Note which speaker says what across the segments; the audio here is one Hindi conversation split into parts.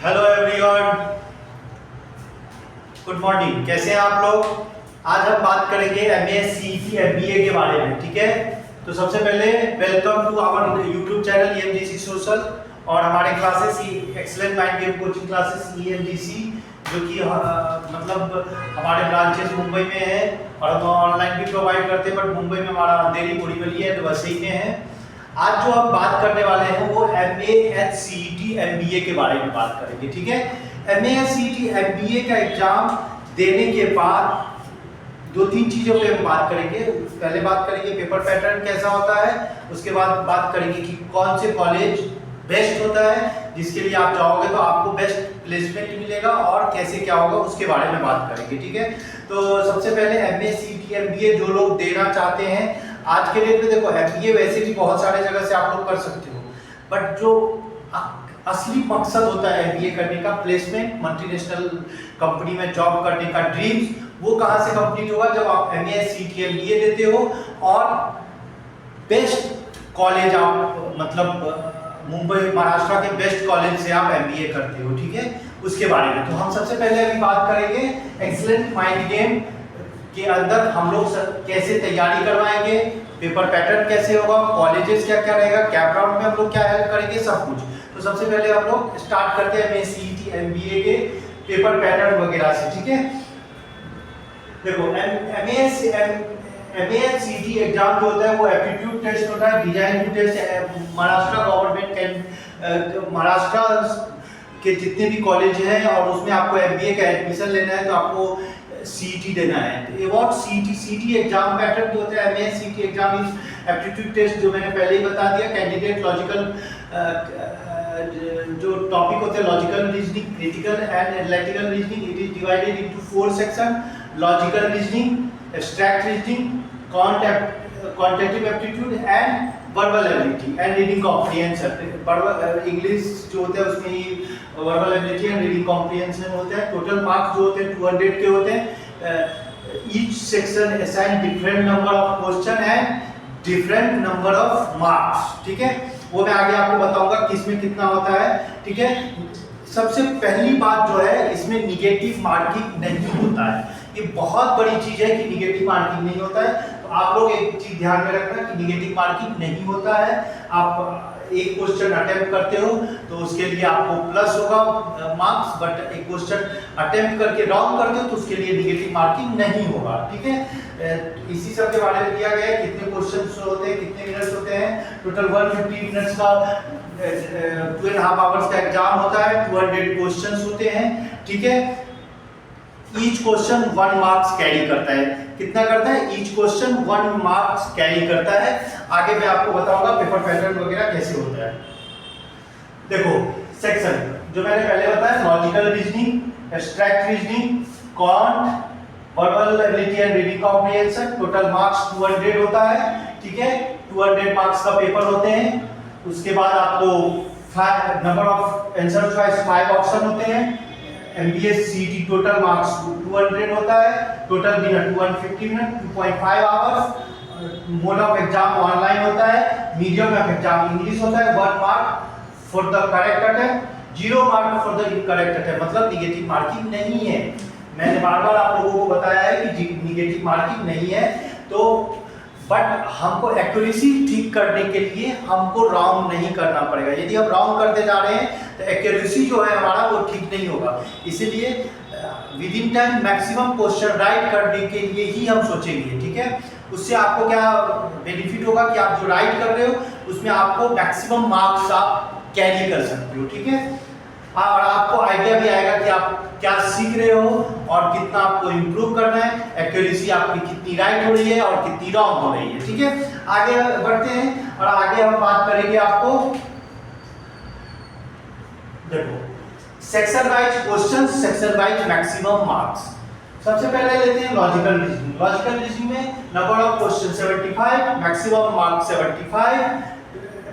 Speaker 1: Hello everyone, good morning. कैसे हैं आप लोग? आज हम बात करेंगे एमए, सीईटी, एमबीए के बारे में। ठीक है, तो सबसे पहले welcome to our YouTube channel EMGC social और हमारे classes excellent mind game coaching classes EMGC, जो कि मतलब हमारे ब्रांचेस मुंबई में है और हम ऑनलाइन भी प्रोवाइड करते हैं, बट मुंबई में हमारा अंधेरी बोरीवली है तो वैसे ही में है। आज जो हम बात करने वाले हैं वो एमए, सीईटी, एमबीए के बारे में बात करेंगे। ठीक है, एमए, सीईटी, एमबीए का एग्जाम देने के बाद दो तीन चीजों पे हम बात करेंगे। पहले बात करेंगे पेपर पैटर्न कैसा होता है, उसके बाद बात करेंगे कि कौन से कॉलेज बेस्ट होता है जिसके लिए आप जाओगे तो आपको बेस्ट प्लेसमेंट मिलेगा, और कैसे क्या होगा उसके बारे में बात करेंगे। ठीक है, तो सबसे पहले एमए, सीईटी, एमबीए जो लोग देना चाहते हैं आज के डेट में, देखो एमबीए वैसे भी बहुत सारे जगह से आप लोग कर सकते हो, बट जो असली मकसद होता है एमबीए करने का, प्लेसमेंट, मल्टीनेशनल कंपनी में जॉब करने का ड्रीम्स, वो कहां से कंप्लीट होगा? जब आप एमए, सीईटी, एमबीए देते हो और बेस्ट कॉलेज आप मतलब मुंबई महाराष्ट्र के बेस्ट कॉलेज से आप एमबीए करते हो। ठीक है, उसके बारे में तो हम सबसे पहले अभी बात करेंगे एक्सीलेंट माइंड गेम के अंदर हम लोग कैसे तैयारी करवाएंगे, पेपर पैटर्न कैसे होगा, कॉलेजेस क्या क्या रहेगा, कैप राउंड में हम लोग क्या हेल्प करेंगे, सब कुछ। तो सबसे पहले हम लोग स्टार्ट करते हैं एमए, सीईटी, एमबीए के पेपर पैटर्न वगैरह से। ठीक है, देखो एमए सीईटी एग्जाम जो होता है वो एप्टीट्यूड टेस्ट होता है, design test. Maharashtra government Maharashtra के जितने भी कॉलेज हैं और उसमें आपको एमबीए का एडमिशन लेना है तो आपको सीईटी देना है। तो व्हाट सीईटी एग्जाम पैटर्न जो होता है MA, CET exam is aptitude test, जो मैंने पहले ही बता दिया। कैंडिडेट लॉजिकल जो टॉपिक होते हैं logical reasoning, critical and analytical reasoning, it is divided into 4 section: logical reasoning, abstract reasoning, quantitative aptitude and verbal ability and reading comprehension. Verbal English जो होता है उसमें ही verbal ability and reading comprehension होता है। टोटल मार्क्स जो होते हैं 200 के होते हैं। Each section assign different number of question and different number of marks. ठीक है, वो मैं आगे आपको बताऊंगा किसमें कितना होता है। ठीक है, सबसे पहली बात जो है इसमें निगेटिव मार्किंग नहीं होता है। ये बहुत बड़ी चीज है कि निगेटिव मार्किंग नहीं होता है। तो आप लोग एक चीज ध्यान में रखना कि निगेटिव मार्किंग नहीं होता है। आप एक क्वेश्चन अटेम्प्ट करते हो तो उसके लिए आपको प्लस होगा मार्क्स, बट एक क्वेश्चन अटेम्प्ट करके रॉन्ग करते हो तो उसके लिए निगेटिव मार्किंग नहीं होगा। ठीक है, इसी सब के बारे में दिया गया है कितने क्वेश्चंस होते हैं, कितने मिनट्स होते हैं। टोटल 150 मिनट्स का 2.5 आवर्स का एग्जाम होता है। 200 क्वेश्चंस होते हैं। ठीक है, ईच क्वेश्चन 1 मार्क्स कैरी करता है। कितना करता है? ईच क्वेश्चन 1 मार्क्स कैरी करता है। आगे मैं आपको बताऊंगा पेपर पैटर्न वगैरह कैसे होता है। देखो सेक्शन जो मैंने पहले बताया, logical reasoning, abstract reasoning, quant, verbal ability and reading comprehension. Total marks 200 होता है। ठीक है, 200 मार्क्स का पेपर होते हैं। उसके बाद आपको number of answer choice 5 option होते हैं। एमबीए सीईटी टोटल मार्क्स 200 होता है। Total minute 150 minute, 2.5 hours. Mode of exam online होता है। मीडियम ऑफ एग्जाम इंग्लिश होता है। 1 mark for the correct attempt, 0 mark for the incorrect attempt, मतलब निगेटिव मार्किंग नहीं है। मैंने बार-बार आप लोगों को बताया है कि निगेटिव मार्किंग नहीं है। तो बट हमको एक्यूरेसी ठीक करने के लिए हमको रॉन्ग नहीं करना पड़ेगा। यदि हम रॉन्ग करते जा रहे हैं तो एक्यूरेसी जो है हमारा वो ठीक नहीं होगा। इसीलिए with in time maximum question right करने के लिए ही हम सोचेंगे। ठीक है, उससे आपको क्या बेनिफिट होगा कि आप जो राइट कर रहे हो उसमें आपको मैक्सिमम मार्क्स आप कैरी कर सकते हो। ठीक है, और आपको आइडिया भी आएगा कि आप क्या सीख रहे हो और कितना आपको इम्प्रूव करना है, एक्यूरेसी आपकी कितनी राइट हो रही है और कितनी रॉन्ग हो रही है। ठीक है, आगे बढ़ते हैं और आगे हम बात करेंगे आपको, देखो section wise question, section wise maximum marks. सबसे पहले लेते हैं लॉजिकल रीजनिंग। लॉजिकल रीजनिंग में number of question 75, maximum marks 75।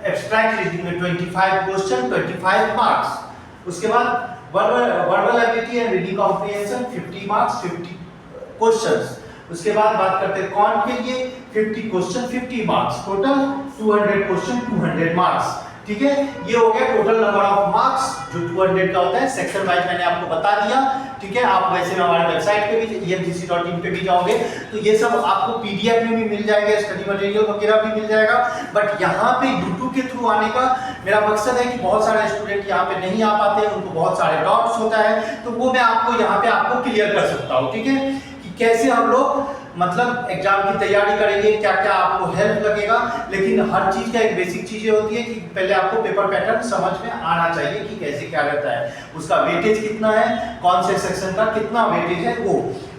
Speaker 1: Abstract reasoning में 25 क्वेश्चन, 25 मार्क्स। उसके बाद verbal ability and reading comprehension 50 marks, 50 questions. उसके बाद बात करते हैं क्वांट के लिए 50 question, 50 marks. Total 200 question, 200 marks. ठीक है, ये हो गया टोटल नंबर ऑफ मार्क्स जो 200 का होता है। सेक्शन वाइज मैंने आपको बता दिया, ठीक है। आप वैसे में हमारे वेबसाइट पे भी emgc.in पे भी जाओगे तो ये सब आपको पीडीएफ में भी मिल जाएगा, स्टडी मटेरियल वगैरह भी मिल जाएगा। बट यहाँ पे यूट्यूब के थ्रू आने का मेरा मकसद है कि बहुत सारे स्टूडेंट यहाँ पे नहीं आ पाते, उनको बहुत सारे डाउट्स होता है, तो वो मैं आपको यहाँ पे आपको क्लियर कर सकता हूँ, ठीक है, कि कैसे हम लोग मतलब एग्जाम की तैयारी करेंगे, क्या क्या आपको हेल्प लगेगा। लेकिन हर चीज का एक बेसिक चीजें होती है कि पहले आपको पेपर पैटर्न समझ में आना चाहिए कि कैसे क्या रहता है, उसका वेटेज कितना है, कौन से सेक्शन का कितना वेटेज है वो,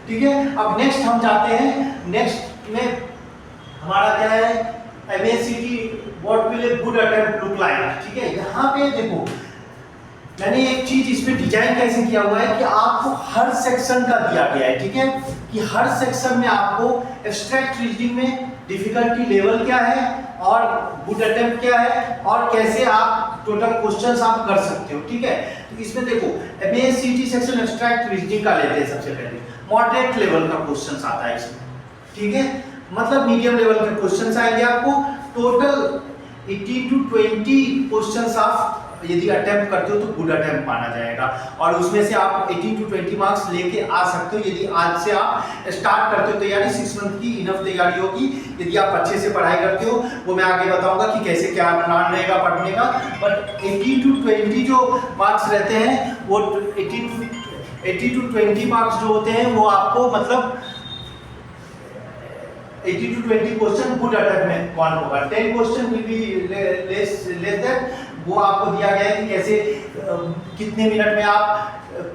Speaker 1: ठीक है। अब नेक्स्ट हम जाते हैं, नेक्स्ट में हमारा क्या है, MACT what will a good attempt look like, ठीक है। यहाँ पे देखो मैंने एक चीज इसमें डिजाइन कैसे किया हुआ है कि आपको हर सेक्शन का दिया गया है, ठीक है, कि हर सेक्शन में आपको एब्स्ट्रैक्ट रीजनिंग में डिफिकल्टी लेवल क्या है और गुड अटेम्प्ट क्या है और कैसे आप टोटल क्वेश्चंस आप कर सकते हो, ठीक है। तो इसमें देखो MACT सेक्शन एब्स्ट्रैक्ट रीजनिंग का लेते हैं सबसे पहले, मॉडरेट लेवल का क्वेश्चंस आता है इसमें, ठीक है, मतलब मीडियम लेवल के क्वेश्चंस आएंगे आपको। टोटल 18 to 20 क्वेश्चंस आप यदि अटेम्प्ट करते हो तो गुड अटेम्प्ट माना जाएगा और उसमें से आप 18 to 20 मार्क्स लेके आ सकते हो यदि आज से आप स्टार्ट करते हो तैयारी। 6 मंथ की इनफ तैयारी होगी यदि आप अच्छे से पढ़ाई करते हो, वो मैं आगे बताऊंगा कि कैसे क्या प्लान रहेगा पढ़ने का। बट 18 to 20 जो मार्क्स रहते हैं वो 80 to 20 मार्क्स जो होते हैं वो आपको मतलब 80 to 20 क्वेश्चन गुड अटेम्प्ट में कौन होगा, 10 question will be less that, वो आपको दिया गया है कि कैसे कितने मिनट में आप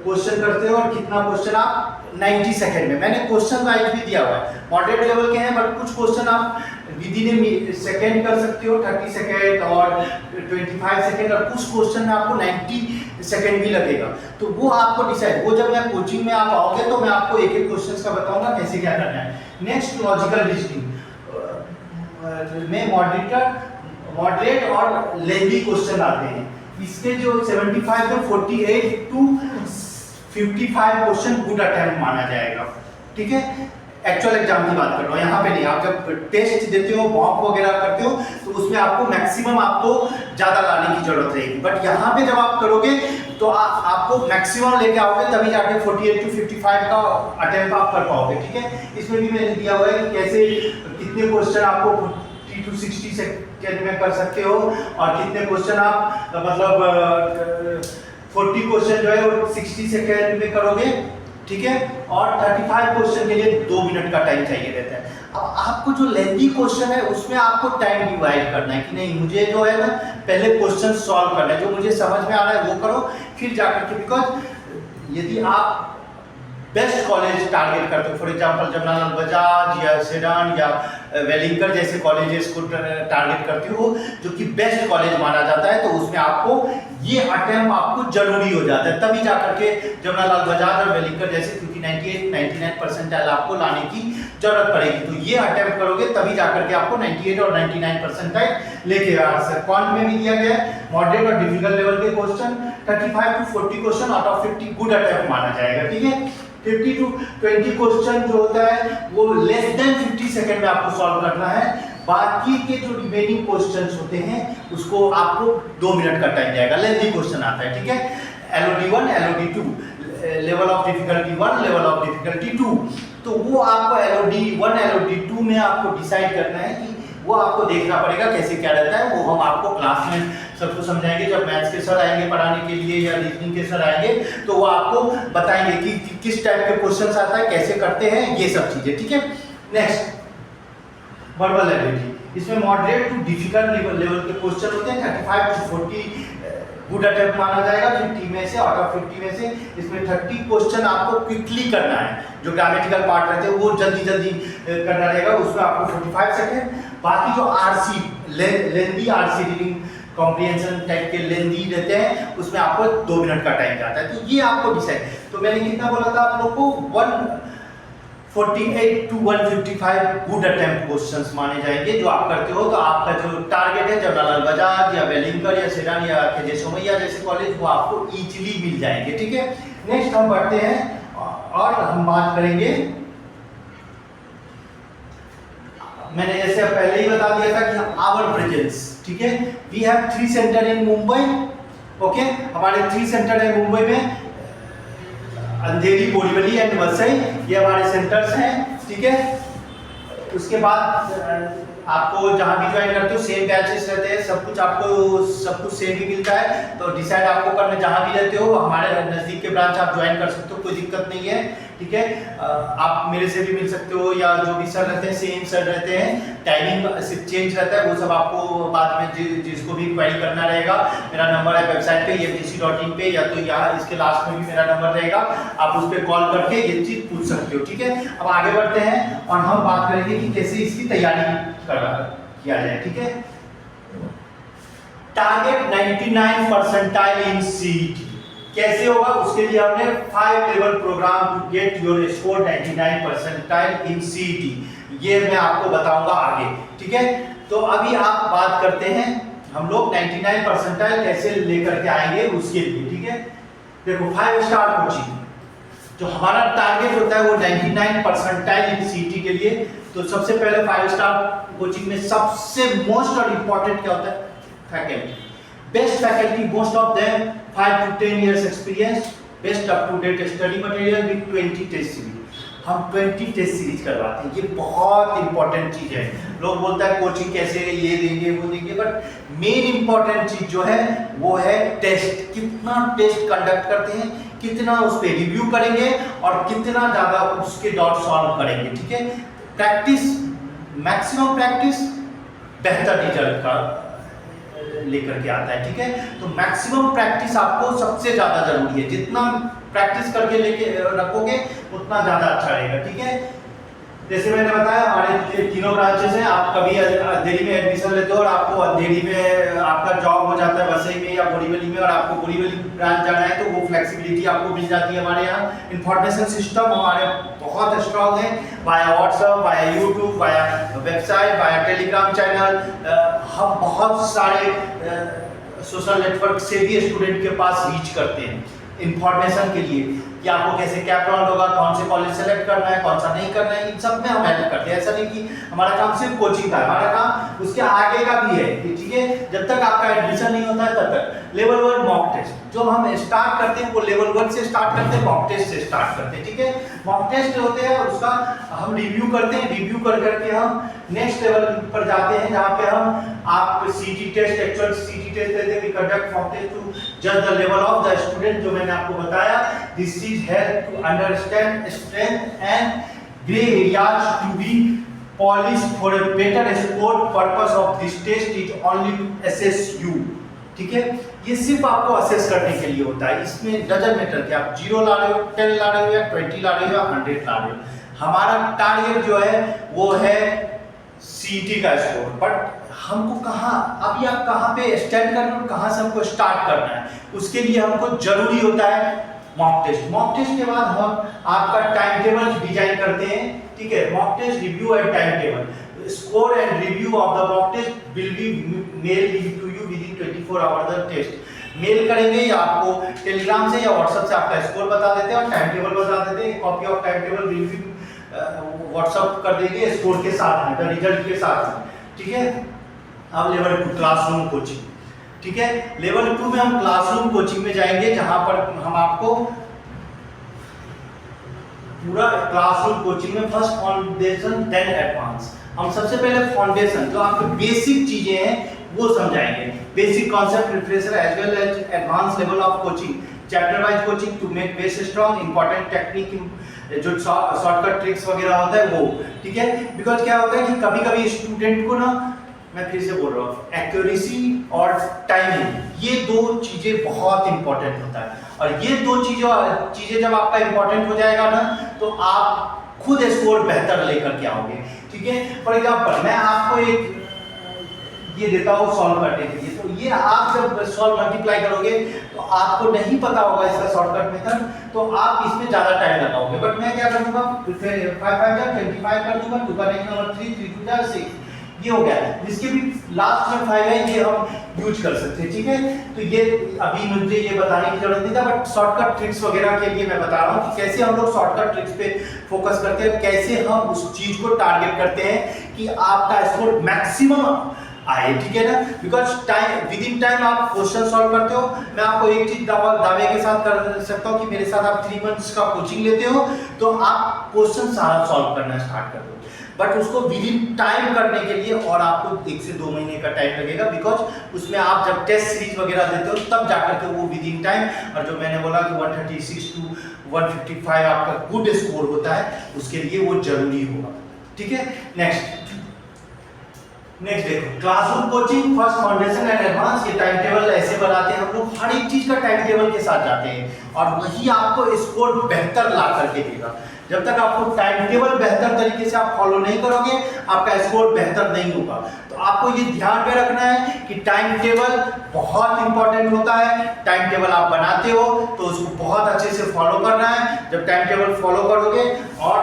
Speaker 1: क्वेश्चन करते हो और कितना क्वेश्चन आप 90 सेकंड में। मैंने क्वेश्चन वाइज भी दिया हुआ है, मॉडरेट लेवल के हैं बट कुछ क्वेश्चन आप विदिन ए सेकंड कर सकते हो, 30 सेकंड और 25 सेकंड, और कुछ क्वेश्चन में आपको 90 सेकंड भी लगेगा। तो वो आपको डिसाइड, वो जब मैं कोचिंग में आप आओगे तो मैं आपको एक एक क्वेश्चन का बताऊंगा कैसे क्या करना है। नेक्स्ट लॉजिकल रीजनिंग में मॉडरेट और लेंथी क्वेश्चन आते हैं। इसके जो 75 में 48 to 55 क्वेश्चन गुड अटेम्प्ट माना जाएगा, ठीक है। एक्चुअल एग्जाम की बात कर रहा हूँ, यहाँ पे नहीं। आप जब टेस्ट देते हो, मॉक वगैरह करते हो तो उसमें आपको मैक्सिमम आपको ज्यादा लाने की जरूरत रहेगी, बट यहाँ पे जब आप करोगे तो आपको मैक्सिमम लेके आओगे तभी जाके 48 to 55 का अटेम्प्ट आप कर पाओगे, ठीक है। इसमें भी मैंने दिया हुआ है कि कैसे कितने क्वेश्चन आपको 40 to 60 सेकंड में कर सकते हो और कितने क्वेश्चन आप मतलब 40 क्वेश्चन जो है वो 60 सेकंड में करोगे, ठीक है, और 35 क्वेश्चन के लिए 2 मिनट का टाइम चाहिए रहता है। अब आपको जो लेंथी क्वेश्चन है उसमें आपको टाइम डिवाइड करना है कि नहीं, मुझे जो है ना पहले क्वेश्चन सॉल्व करना है, जो मुझे समझ में आ रहा है वो करो, फिर जाकर के, बिकॉज यदि आप बेस्ट कॉलेज टारगेट करते हो, फॉर एग्जांपल जमनालाल बजाज या सेडान या वेलिंकर जैसे कॉलेजेस को टारगेट करते हो जो कि बेस्ट कॉलेज माना जाता है, तो उसमें आपको ये अटेम्प्ट आपको जरूरी हो जाता है, तभी जाकर के जमनालाल बजाज और वेलिंकर जैसे, क्योंकि 98-99 परसेंटाइल आपको लाने की जरूरत पड़ेगी, तो ये अटेम्प्ट करोगे तभी जाकर के आपको 98 और 99 परसेंटाइल लेके आ सकते। कौन में भी दिया गया है मॉडरेट और डिफिकल्ट लेवल के question 35 to 40 question out of 50 good attempt माना जाएगा, ठीक है। 50 to 20 क्वेश्चन जो होता है वो लेस देन 50 सेकंड में आपको सॉल्व करना है। बाकी के जो रिमेनिंग क्वेश्चंस होते हैं उसको आपको 2 मिनट का टाइम जाएगा। लेंथी क्वेश्चन आता है, ठीक है। LOD1 LOD2 level of difficulty 1 level of difficulty 2, तो वो आपको LOD1 LOD2 में आपको डिसाइड करना है कि वो आपको देखना पड़ेगा कैसे क्या रहता है। वो हम आपको क्लास में सबको समझाएंगे, जब मैथ्स के सर आएंगे पढ़ाने के लिए या रीजनिंग के सर आएंगे तो वो आपको बताएंगे कि किस टाइप के क्वेश्चंस आता है, कैसे करते हैं, ये सब चीजें, ठीक है। नेक्स्ट वर्बल एबिलिटी, इसमें मॉडरेट टू डिफिकल्ट लेवल के क्वेश्चन होते हैं। 35 to 40 गुड अटेम्प्ट माना जाएगा 50 में से, आउट ऑफ 50 में से। इसमें 30 क्वेश्चन आपको क्विकली करना है, जो ग्रामेटिकल पार्ट रहते हैं वो जल्दी करना रहेगा, उसमें आपको 45 सेकेंड। बाकी जो RC lengthy RC reading comprehension type के लेंथी रहते हैं उसमें आपको 2 मिनट का टाइम जाता है, तो ये आपको डिसाइड। तो मैंने कितना बोला था आप लोग को 148 to 155 गुड अटेम्प्ट क्वेश्चंस माने जाएंगे जो आप करते हो। तो आपका जो टारगेट है जमनालाल बजाज या वेलिंकर या सेडान या KJ सोमैया जैसे कॉलेज वो आपको इजीली मिल जाएंगे, ठीक है। नेक्स्ट हम बढ़ते हैं और हम बात करेंगे, मैंने जैसे पहले ही बता दिया था कि आवर प्रेजेंस, ठीक है। We have 3 centre in Mumbai, okay. हमारे 3 सेंटर है मुंबई में, अंधेरी, बोरीवली एंड वसई, ये हमारे सेंटर्स हैं, ठीक है। उसके बाद आपको जहाँ भी ज्वाइन करते हो सेम बैचेस रहते हैं, सब कुछ आपको सब कुछ सेम ही मिलता है। तो डिसाइड आपको करना, जहाँ भी रहते हो हमारे नज़दीक के ब्रांच आप ज्वाइन कर सकते हो, कोई दिक्कत नहीं है, ठीक है। आप मेरे से भी मिल सकते हो या जो भी सर रहते हैं सेम सर रहते हैं, टाइमिंग सिर्फ चेंज रहता है, वो सब आपको बाद में जिसको भी क्वेरी करना रहेगा, मेरा नंबर है वेबसाइट पे efdc.in पे, या तो यहाँ इसके लास्ट में भी मेरा नंबर रहेगा, आप उस पर कॉल करके ये चीज़ पूछ सकते हो, ठीक है। अब आगे बढ़ते हैं और हम बात करेंगे कि कैसे इसकी तैयारी किया जाए, ठीक है। टारगेट 99 परसेंटाइल इन सीईटी कैसे होगा, उसके लिए हमने 5 level programme to get your score 99 percentile in CET, ये मैं आपको बताऊंगा आगे, ठीक है। तो अभी आप बात करते हैं हम लोग 99 परसेंटाइल कैसे लेकर के आएंगे उसके लिए, ठीक है। देखो 5 स्टार कोचिंग जो हमारा टारगेट होता है वो 99 परसेंटाइल इन सीईटी के लिए। तो सबसे पहले 5 स्टार कोचिंग में सबसे मोस्ट और इंपॉर्टेंट क्या होता है, faculty, best faculty, most of them 5 to 10 years experience, best up to date study material with 20 test series. हम 20 टेस्ट सीरीज करवाते हैं, ये बहुत इंपॉर्टेंट चीज है। लोग बोलता है कोचिंग कैसे, ये देंगे वो देंगे, बट मेन इंपॉर्टेंट चीज जो है वो है टेस्ट। कितना टेस्ट कंडक्ट करते हैं, कितना उस पर रिव्यू करेंगे और कितना ज्यादा उसके डाउट सॉल्व करेंगे, ठीक है। प्रैक्टिस, मैक्सिमम प्रैक्टिस बेहतर रिजल्ट का लेकर के आता है, ठीक है। तो मैक्सिमम प्रैक्टिस आपको सबसे ज्यादा जरूरी है, जितना प्रैक्टिस करके लेके रखोगे उतना ज्यादा अच्छा रहेगा, ठीक है। जैसे मैंने बताया हमारे तीनों ब्रांचेस हैं, आप कभी अंधेरी में एडमिशन लेते हो और आपको अंधेरी में आपका जॉब हो जाता है वसई में या बोरीवली में, और आपको बोरीवली ब्रांच जाना है तो वो फ्लेक्सिबिलिटी आपको मिल जाती है। हमारे यहाँ इंफॉर्मेशन सिस्टम हमारे बहुत स्ट्रॉन्ग है, via WhatsApp, via YouTube, via website, via Telegram channel, हम बहुत सारे सोशल नेटवर्क से भी स्टूडेंट के पास रीच करते हैं इंफॉर्मेशन के लिए कि आपको कैसे क्या प्लान होगा, कौन से कॉलेज सेलेक्ट करना है, कौन सा नहीं करना है, इन सब में हम हेल्प करते हैं। ऐसा नहीं कि हमारा काम सिर्फ कोचिंग का है, हमारा काम उसके आगे का भी है, ठीक है। जब तक आपका एडमिशन नहीं होता है तब तक लेवल 1 मॉक टेस्ट जो हम स्टार्ट करते हैं वो लेवल 1 से स्टार्ट करते हैं, मॉक टेस्ट से स्टार्ट करते हैं, ठीक है। मॉक टेस्ट होते हैं उसका हम रिव्यू करते हैं, रिव्यू कर करके हम नेक्स्ट लेवल पर जाते हैं जहाँ पे हम आप सीटी टेस्ट, एक्चुअल सीटी टेस्ट देते हैं, we conduct mock test to जज the level of the student, जो मैंने आपको बताया। This is help to understand strength and grey areas to be polished for a better score। purpose of this test is only to assess you, ठीक है। ये सिर्फ आपको असेस करने के लिए होता है, इसमें डजंट मैटर कि आप 0 ला रहे हो, 10 ला रहे हो या 20 ला रहे हो या 100 ला रहे हो। हमारा टारगेट जो है वो है सीईटी का स्कोर, बट हमको कहाँ, अभी आप कहाँ पे स्टैंड करना है, कहाँ से हमको स्टार्ट करना है, उसके लिए हमको जरूरी होता है मॉक टेस्ट। मॉक टेस्ट के बाद हम आपका टाइम टेबल डिजाइन करते हैं, ठीक है। Mock test review and time table, score and review of the mock test will be mailed to you within 24 hour the test. Mail करेंगे या आपको टेलीग्राम से या व्हाट्सएप से आपका स्कोर बता देते हैं और टाइम टेबल बता देते हैं। Copy of time table will be WhatsApp कर देंगे स्कोर के साथ में, द रिजल्ट के साथ में, ठीक है। अब लेवल 2 क्लासरूम कोचिंग, ठीक है। लेवल 2 में हम क्लासरूम कोचिंग में जाएंगे जहां पर हम आपको पूरा क्लासरूम कोचिंग में फर्स्ट फाउंडेशन देन एडवांस, हम सबसे पहले फाउंडेशन जो आपके बेसिक चीजें हैं वो समझाएंगे, basic concept refresher as well as advance level of coaching, chapter wise coaching to make base strong, important technique जो शॉर्टकट ट्रिक्स वगैरह होता है वो, ठीक है। बिकॉज क्या होता है कि कभी कभी स्टूडेंट को ना, मैं फिर से बोल रहा हूँ, एक्यूरेसी और टाइमिंग, ये दो चीजें बहुत इंपॉर्टेंट होता है। और ये दो चीजें जब आपका इंपॉर्टेंट हो जाएगा ना तो आप खुद स्कोर बेहतर लेकर के आओगे, ठीक है। फॉर एग्जांपल मैं आपको एक ये देता हूँ सॉल्व करने के लिए, तो ये आप जब सॉल्व मल्टीप्लाई करोगे तो आपको नहीं पता होगा इसका शॉर्टकट मेथड, तो आप इसमें ज्यादा टाइम लगाओगे। बट मैं क्या करूंगा, 5 5 जा 25 कर दूंगा, 2 का नेक्स्ट नंबर 3 3 2 जा 6, ये हो गया। जिसके भी लास्ट में 5 है ये हम यूज कर सकते हैं, ठीक है। तो ये अभी मुझे ये बताने की जरूरत नहीं था, बट शॉर्टकट ट्रिक्स वगैरह के लिए मैं बता रहा हूँ कि कैसे हम लोग शॉर्टकट ट्रिक्स पे फोकस करते हैं, कैसे हम उस चीज को टारगेट करते हैं कि आपका स्कोर मैक्सिमम आए, ठीक है ना। Because time with in time आप क्वेश्चन सॉल्व करते हो। मैं आपको एक चीज दावे के साथ कर सकता हूँ कि मेरे साथ आप 3 मंथ्स का कोचिंग लेते हो तो आप क्वेश्चन सारा सॉल्व करना स्टार्ट कर दो। बट उसको विद इन टाइम करने के लिए और आपको 1 से 2 महीने का टाइम लगेगा, बिकॉज उसमें आप जब टेस्ट सीरीज वगैरह देते हो तब जाकर के वो विद इन टाइम, और जो मैंने बोला कि 136 टू 155 आपका गुड स्कोर होता है, उसके लिए वो जरूरी होगा, ठीक है। नेक्स्ट देखो, classroom coaching first foundation and advance, ये टाइम टेबल ऐसे बनाते हैं हम लोग, हर एक चीज का टाइम टेबल के साथ जाते हैं और वही आपको स्कोर बेहतर ला करके देगा। जब तक आपको टाइम टेबल बेहतर तरीके से आप फॉलो नहीं करोगे, आपका स्कोर बेहतर नहीं होगा। तो आपको ये ध्यान में रखना है कि टाइम टेबल बहुत इंपॉर्टेंट होता है। टाइम टेबल आप बनाते हो तो उसको बहुत अच्छे से फॉलो करना है। जब टाइम टेबल फॉलो करोगे, और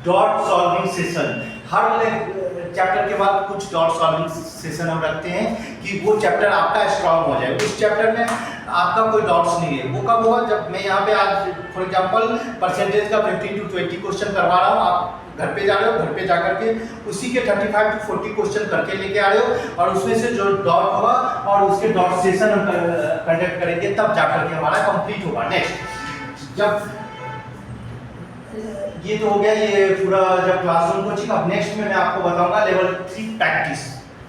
Speaker 1: डॉट सॉल्विंग सेशन, हर चैप्टर के बाद कुछ डॉट सॉल्विंग सेशन हम रखते हैं कि वो चैप्टर आपका स्ट्रांग हो जाए। उस चैप्टर में आपका कोई डाउट्स नहीं है। वो कब होगा? जब मैं यहाँ पे आज फॉर एग्जांपल परसेंटेज का 15 to 20 क्वेश्चन करवा रहा हूँ, आप घर पे जा रहे हो, घर पे जाकर के उसी के 35 to 40 क्वेश्चन करके लेके आ रहे हो, और उसमें से जो डॉट होगा और उसके डॉट सेशन हम कंडक्ट करेंगे, तब जाकर के हमारा कंप्लीट होगा। नेक्स्ट, जब ये तो हो गया ये पूरा जब क्लासरूम कोचिंग। अब नेक्स्ट में मैं आपको बताऊंगा लेवल 3 प्रैक्टिस।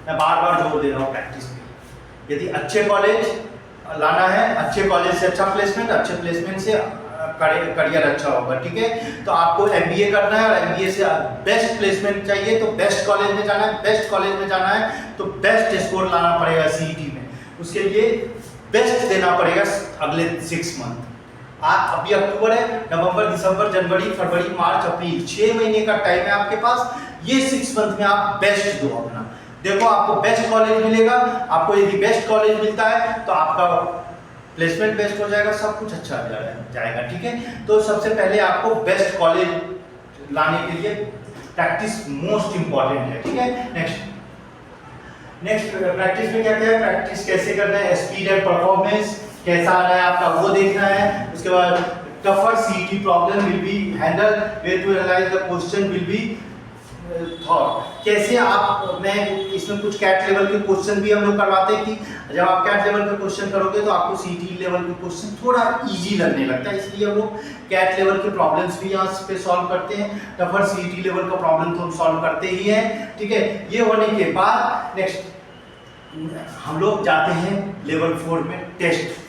Speaker 1: मैं बार बार जोर दे रहा हूँ प्रैक्टिस पे। यदि अच्छे कॉलेज लाना है, अच्छे कॉलेज से अच्छा प्लेसमेंट, अच्छे प्लेसमेंट से करियर अच्छा होगा, ठीक है। तो आपको एमबीए करना है और एमबीए से बेस्ट प्लेसमेंट चाहिए तो बेस्ट कॉलेज में जाना है। बेस्ट कॉलेज में जाना है तो बेस्ट स्कोर लाना पड़ेगा सीईटी में। उसके लिए बेस्ट देना पड़ेगा अगले 6 मंथ। अभी अक्टूबर है, नवंबर, दिसंबर, जनवरी, फरवरी, मार्च, अप्रैल, 6 महीने का टाइम है आपके पास। ये 6 मंथ में आप बेस्ट दो अपना। देखो आपको बेस्ट कॉलेज मिलेगा। आपको यदि बेस्ट कॉलेज मिलता है तो आपका प्लेसमेंट बेस्ट हो जाएगा, सब कुछ अच्छा जाएगा, ठीक है। तो सबसे पहले आपको बेस्ट कॉलेज लाने के लिए प्रैक्टिस मोस्ट इंपॉर्टेंट है, ठीक है। नेक्स्ट प्रैक्टिस में क्या क्या है, प्रैक्टिस कैसे करना है, स्पीड एंड परफॉर्मेंस कैसा आ रहा है आपका वो देखना है। उसके बाद tougher CET problem will be handle, way to analyze the question will be thought. कैसे आप, मैं इसमें कुछ कैट लेवल के क्वेश्चन भी हम लोग करवाते हैं कि जब आप कैट लेवल के क्वेश्चन करोगे तो आपको सीईटी लेवल के क्वेश्चन थोड़ा इजी लगने लगता है, इसलिए हम लोग कैट लेवल के प्रॉब्लम्स भी यहाँ पे सॉल्व करते हैं। टफर सीईटी लेवल का प्रॉब्लम तो हम सॉल्व करते ही हैं, ठीक है। ये होने के बाद नेक्स्ट हम लोग जाते हैं लेवल 4 में टेस्ट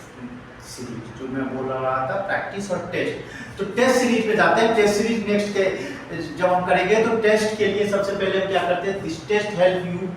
Speaker 1: सीरीज, जो मैं बोल रहा था प्रैक्टिस और टेस्ट। तो टेस्ट सीरीज में जाते हैं। टेस्ट सीरीज नेक्स्ट के जब हम करेंगे तो टेस्ट के लिए सबसे पहले हम क्या करते हैं, this test help you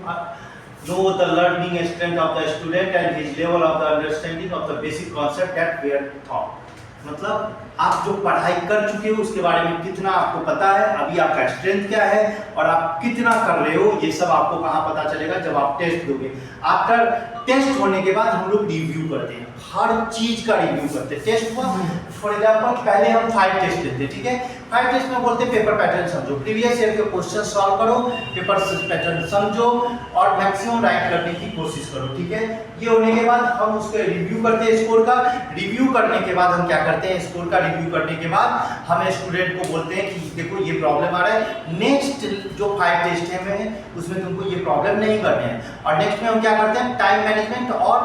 Speaker 1: know the learning strength of the student and his level of the understanding of the basic concept that we are taught. मतलब आप जो पढ़ाई कर चुके हो उसके बारे में कितना आपको पता है, अभी आपका स्ट्रेंथ क्या है और आप कितना कर रहे हो, ये सब आपको कहाँ पता चलेगा, जब आप टेस्ट दोगे। आफ्टर टेस्ट होने के बाद हम लोग रिव्यू करते हैं, हर चीज का रिव्यू करते हैं। टेस्ट हुआ, फॉर एग्जांपल पहले हम 5 टेस्ट लेते हैं, ठीक है। 5 टेस्ट में बोलते हैं पेपर पैटर्न समझो, प्रीवियस ईयर के क्वेश्चन सॉल्व करो, पेपर पैटर्न समझो और मैक्सिमम राइट करने की कोशिश करो, ठीक है। ये होने के बाद हम उसके रिव्यू करते हैं स्कोर का। रिव्यू करने के बाद हम क्या करते हैं, स्कोर का रिव्यू करने के बाद हम स्टूडेंट को बोलते हैं कि देखो ये प्रॉब्लम आ रहा है, नेक्स्ट जो 5 टेस्ट है में उसमें तुमको ये प्रॉब्लम नहीं करने हैं। और नेक्स्ट में हम क्या करते हैं, टाइम मैनेजमेंट और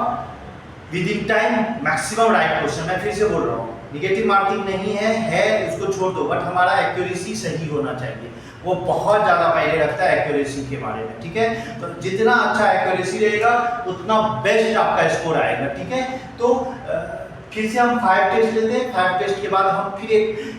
Speaker 1: with in time maximum right question. मैं फिर से बोल रहा हूँ, निगेटिव मार्किंग नहीं है उसको छोड़ दो, बट हमारा एक्यूरेसी सही होना चाहिए। वो बहुत ज़्यादा मायने रखता है एक्यूरेसी के बारे में, ठीक है। तो जितना अच्छा एक्यूरेसी रहेगा उतना बेस्ट आपका स्कोर आएगा, ठीक है। तो फिर से हम 5 टेस्ट लेते हैं। 5 टेस्ट के बाद हम फिर एक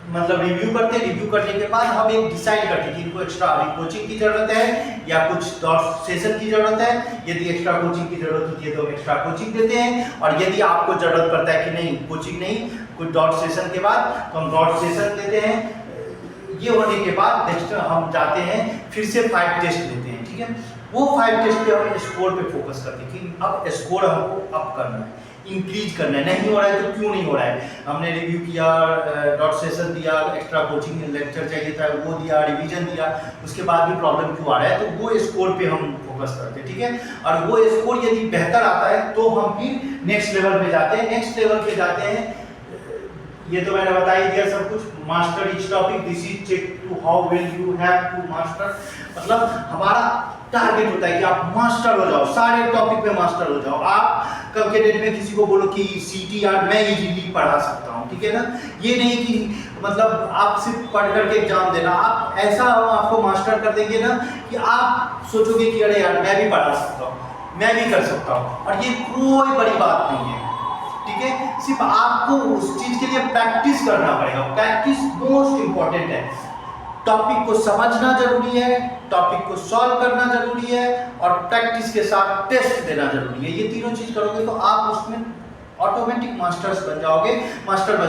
Speaker 1: मतलब रिव्यू करते हैं। रिव्यू करने के बाद हम एक डिसाइड करते हैं कि इनको एक्स्ट्रा अभी कोचिंग की जरूरत है या कुछ डॉट सेशन की जरूरत है। यदि एक्स्ट्रा कोचिंग की जरूरत होती है तो हम एक्स्ट्रा कोचिंग देते हैं, और यदि आपको जरूरत पड़ता है कि नहीं कोचिंग नहीं, कुछ डॉट सेशन के बाद तो हम डॉट सेशन देते हैं। ये होने के बाद नेक्स्ट हम जाते हैं फिर से 5 टेस्ट लेते हैं, ठीक है। वो 5 टेस्ट पे हम स्कोर पे फोकस करते हैं कि अब स्कोर हमको अप करना है, इंक्रीज करना है। नहीं हो रहा है तो क्यों नहीं हो रहा है, हमने रिव्यू किया, डॉट सेशन दिया, एक्स्ट्रा कोचिंग लेक्चर चाहिए था वो दिया, रिवीजन दिया, उसके बाद भी प्रॉब्लम क्यों आ रहा है, तो वो स्कोर पे हम फोकस करते हैं, ठीक है। और वो स्कोर यदि बेहतर आता है तो हम फिर नेक्स्ट लेवल पे जाते हैं। नेक्स्ट लेवल पे जाते हैं, ये तो मैंने बता ही दिया सब कुछ। Master each topic, this is check to how well you have to master, मतलब हमारा टारगेट होता है कि आप मास्टर हो जाओ, सारे टॉपिक पे मास्टर हो जाओ। आप कल के डेट में किसी को बोलो कि सीटी यार मैं इजीली पढ़ा सकता हूँ, ठीक है ना। ये नहीं कि मतलब आप सिर्फ पढ़ करके एग्जाम देना, आप ऐसा आपको मास्टर कर देंगे ना कि आप सोचोगे कि अरे यार मैं भी पढ़ा सकता हूँ, मैं भी कर सकता हूँ। और ये कोई बड़ी बात नहीं है, ठीक है। सिर्फ आपको उस चीज के लिए प्रैक्टिस करना पड़ेगा। प्रैक्टिस मोस्ट इंपॉर्टेंट है। टॉपिक को समझना जरूरी है, टॉपिक को सॉल्व करना जरूरी है, और प्रैक्टिस के साथ टेस्ट देना जरूरी है। ये तीनों चीज करोगे तो आप उसमें ऑटोमेटिक मास्टर बन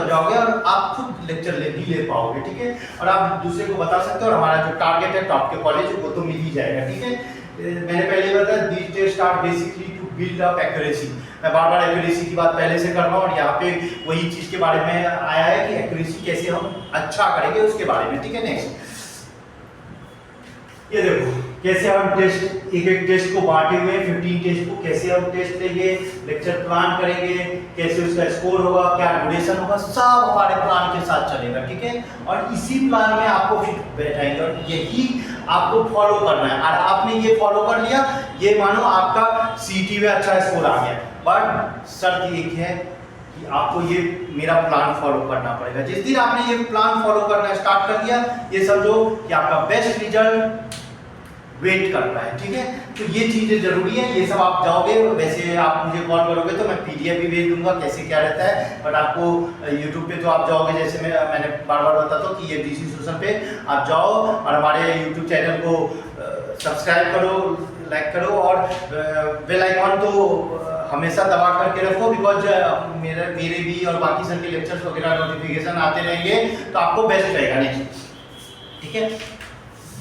Speaker 1: जाओगे और आप खुद लेक्चर ले पाओगे, ठीक है। और आप दूसरे को बता सकते हो। और हमारा जो टारगेट है टॉप के कॉलेज वो तो मिल ही जाएगा, ठीक है। मैंने पहले बताया these test are basically to build up accuracy. मैं बार एक्यूरेसी की बात पहले से कर रहा हूँ, और यहाँ पे वही चीज के बारे में आया है कि एक्यूरेसी कैसे हम अच्छा करेंगे उसके बारे में, ठीक है। नेक्स्ट ये देखो कैसे हम टेस्ट एक टेस्ट को बांटे हुए 15 टेस्ट को कैसे हम टेस्ट लेंगे, लेक्चर प्लान करेंगे, कैसे उसका स्कोर होगा, क्या ड्यूरेशन होगा, सब हमारे प्लान के साथ चलेगा, ठीक है। और इसी प्लान में आपको फिर बैठाएंगे और यही आपको फॉलो करना है। और आपने ये फॉलो कर लिया, ये मानो आपका सीटी में अच्छा स्कोर आ गया, बट शर्त एक है कि आपको ये मेरा प्लान फॉलो करना पड़ेगा। जिस दिन आपने ये प्लान फॉलो करना स्टार्ट कर दिया, ये समझो कि आपका बेस्ट रिजल्ट वेट करता है, ठीक है। तो ये चीजें जरूरी है, ये सब आप जाओगे। वैसे आप मुझे कॉल करोगे तो मैं पीडीएफ भी भेज दूंगा कैसे क्या रहता है, बट आपको यूट्यूब पे तो आप जाओगे, जैसे मैंने बार बताता हूँ कि ये डीसी सोशल पे आप जाओ और हमारे यूट्यूब चैनल को सब्सक्राइब करो, लाइक करो, और बेल आइकॉन तो हमेशा दबा करके रखो, बिकॉज मेरे भी और बाकी सबके लेक्चर्स वगैरह नोटिफिकेशन आते रहेंगे तो आपको बेस्ट रहेगा। नेक्स्ट, ठीक है।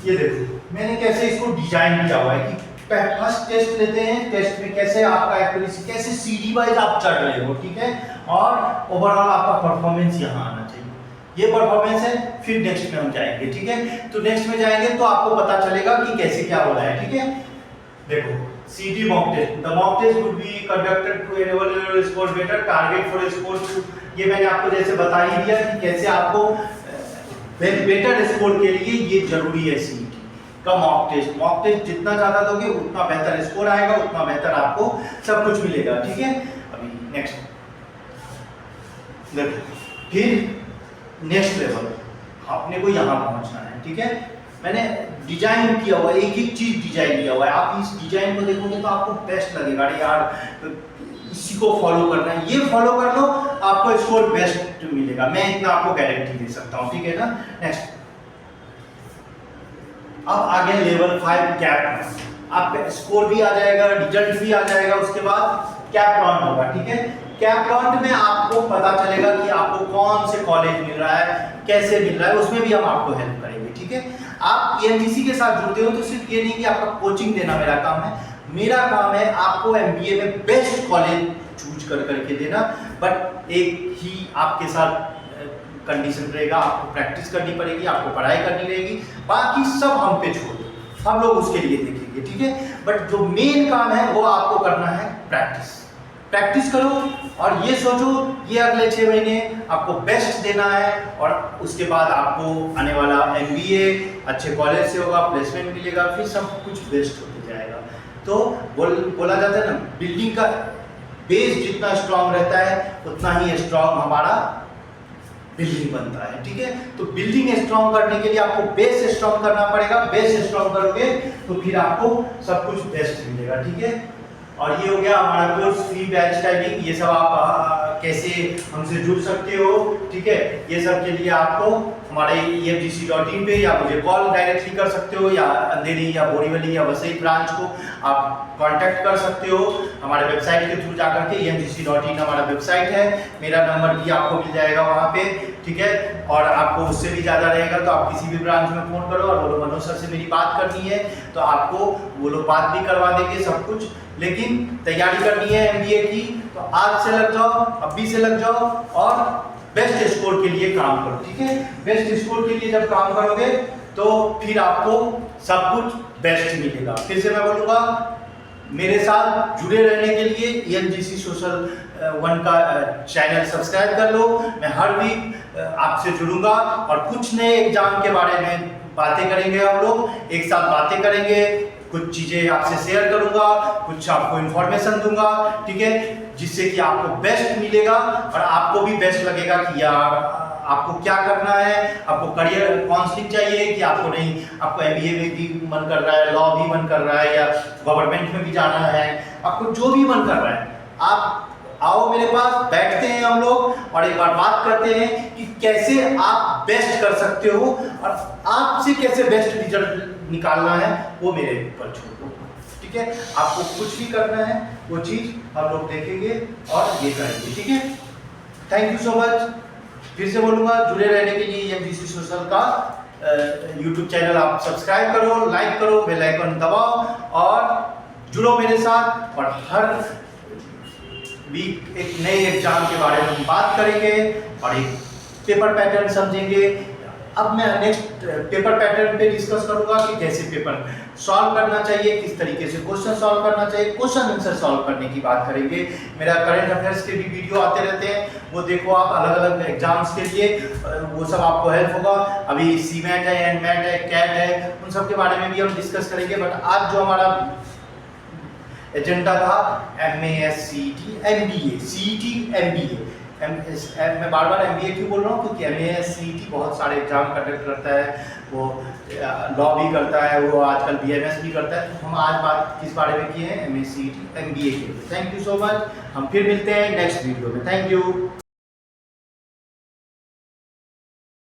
Speaker 1: ये देखो मैंने कैसे इसको डिजाइन किया हुआ है कि फर्स्ट टेस्ट लेते हैं, टेस्ट में कैसे आपका एक्यूरेसी, कैसे सीडी वाइज आप चढ़ रहे हो, ठीक है। और ओवरऑल आपका परफॉर्मेंस यहाँ आना चाहिए, ये परफॉर्मेंस है। फिर नेक्स्ट में हम जाएंगे, ठीक है। तो नेक्स्ट में जाएंगे तो आपको पता चलेगा कि कैसे क्या हो रहा है, ठीक है। देखो CD mock test, the mock test would be conducted to enable your score better, target for score to, ये मैंने आपको जैसे बता ही दिया कि कैसे आपको बेटर स्कोर के लिए ये जरूरी है सीटी का मॉक टेस्ट जितना ज्यादा दोगे उतना बेहतर स्कोर आएगा, उतना बेहतर आपको सब कुछ मिलेगा, ठीक है। अभी नेक्स्ट देखो, फिर नेक्स्ट लेवल अपने को यहाँ पहुंचना है, ठीक है। मैंने डिजाइन किया हुआ, एक एक चीज डिजाइन किया हुआ है। आप इस डिजाइन को देखोगे तो आपको बेस्ट लगेगा, अरे यार इसी को फॉलो करना है, ये फॉलो कर लो आपको स्कोर बेस्ट मिलेगा, मैं इतना आपको गारंटी दे सकता हूं, ठीक है ना। नेक्स्ट, अब आगे लेवल 5 कैप, आपका स्कोर भी आ जाएगा, रिजल्ट भी आ जाएगा, उसके बाद कैप राउंड होगा, ठीक है। कैप राउंड में आपको पता चलेगा कि आपको कौन से कॉलेज मिल रहा है, कैसे मिल रहा है, उसमें भी हम आपको हेल्प करेंगे, ठीक है। आप EMGC के साथ जुड़ते हो तो सिर्फ ये नहीं कि आपका कोचिंग देना मेरा काम है, मेरा काम है आपको MBA में बेस्ट कॉलेज चूज कर करके देना। बट एक ही आपके साथ कंडीशन रहेगा, आपको प्रैक्टिस करनी पड़ेगी, आपको पढ़ाई करनी रहेगी, बाकी सब हम पे छोड़ दो, हम लोग उसके लिए देखेंगे, ठीक है। बट जो मेन काम है वो आपको करना है प्रैक्टिस करो और ये सोचो ये अगले 6 महीने आपको बेस्ट देना है, और उसके बाद आपको आने वाला MBA अच्छे कॉलेज से होगा, प्लेसमेंट मिलेगा, फिर सब कुछ बेस्ट होते जाएगा। तो बोला जाता है ना, बिल्डिंग का बेस जितना स्ट्रांग रहता है उतना ही स्ट्रांग हमारा बिल्डिंग बनता है, ठीक है। तो बिल्डिंग स्ट्रांग करने के लिए आपको बेस स्ट्रांग करना पड़ेगा, बेस स्ट्रांग करोगे तो फिर आपको सब कुछ बेस्ट मिलेगा, ठीक है। और ये हो गया हमारा कोर्स फ्री बैच टाइपिंग, ये सब आप कैसे हमसे जुड़ सकते हो, ठीक है। ये सब के लिए आपको हमारे emgc.in पे या मुझे कॉल डायरेक्टली कर सकते हो, या अंधेरी या बोरीवली या वसई ब्रांच को आप कांटेक्ट कर सकते हो हमारे वेबसाइट के थ्रू जाकर के। emgc.in हमारा वेबसाइट है, मेरा नंबर भी आपको मिल जाएगा वहाँ पे, ठीक है। और आपको उससे भी ज़्यादा रहेगा तो आप किसी भी ब्रांच में फ़ोन करो और बोलो मनोज सर से मेरी बात करनी है, तो आपको वो लोग बात भी करवा देंगे सब कुछ। लेकिन तैयारी करनी है MBA की तो आज से लग जाओ, अभी से लग जाओ और बेस्ट स्कोर के लिए काम करो, ठीक है। बेस्ट स्कोर के लिए जब काम करोगे तो फिर आपको सब कुछ बेस्ट मिलेगा। फिर से मैं बोलूँगा, मेरे साथ जुड़े रहने के लिए EMGC सोशल 1 का चैनल सब्सक्राइब कर लो। मैं हर वीक आपसे जुड़ूंगा और कुछ नए एग्जाम के बारे में बातें करेंगे, हम लोग एक साथ बातें करेंगे, कुछ चीज़ें आपसे शेयर करूंगा, कुछ आपको इन्फॉर्मेशन दूंगा, ठीक है, जिससे कि आपको बेस्ट मिलेगा और आपको भी बेस्ट लगेगा कि यार आपको क्या करना है, आपको करियर काउंसलिंग चाहिए कि आपको नहीं, आपको एमबीए में भी मन कर रहा है, लॉ भी मन कर रहा है, या गवर्नमेंट में भी जाना है, आपको जो भी मन कर रहा है, आप आओ मेरे पास, बैठते हैं हम लोग और एक बार बात करते हैं कि कैसे आप बेस्ट कर सकते हो और आपसे कैसे बेस्ट रिजल्ट निकालना है, वो मेरे ऊपर छोड़ दो, ठीक है। आपको कुछ भी करना है वो चीज़ हम लोग देखेंगे और ये करेंगे, ठीक है। Thank you so much. फिर से बोलूँगा, जुड़े रहने के लिए एमजीसी सोशल का यूट्यूब चैनल आप सब्सक्राइब करो, लाइक करो, बेल आइकन दबाओ और जुड़ो मेरे साथ। और हर वीक एक नए एग्जाम के बारे में हम बात करेंगे और एक पेपर पैटर्न समझेंगे। अब मैं नेक्स्ट पेपर पैटर्न पे डिस्कस करूंगा कि कैसे पेपर सॉल्व करना चाहिए, किस तरीके से क्वेश्चन सॉल्व करना चाहिए, क्वेश्चन आंसर सॉल्व करने की बात करेंगे। मेरा करंट अफेयर्स के भी वीडियो आते रहते हैं, वो देखो आप, अलग अलग एग्जाम्स के लिए, वो सब आपको हेल्प होगा। अभी सीमैट है, एनमैट है, कैट है, उन सब के बारे में भी हम डिस्कस करेंगे। बट आज जो हमारा एजेंडा था MAS-CET MBA, CET MBA, मैं बार बार MBA क्यों बोल रहा हूँ, क्योंकि MAS-CET बहुत सारे एग्जाम कंडक्ट करता है, वो लॉ भी करता है, वो आजकल BMS भी करता है। तो हम आज बात किस बारे में किए हैं, MAS-CET MBA के लिए। Thank you so much. हम फिर मिलते हैं नेक्स्ट वीडियो में। Thank you.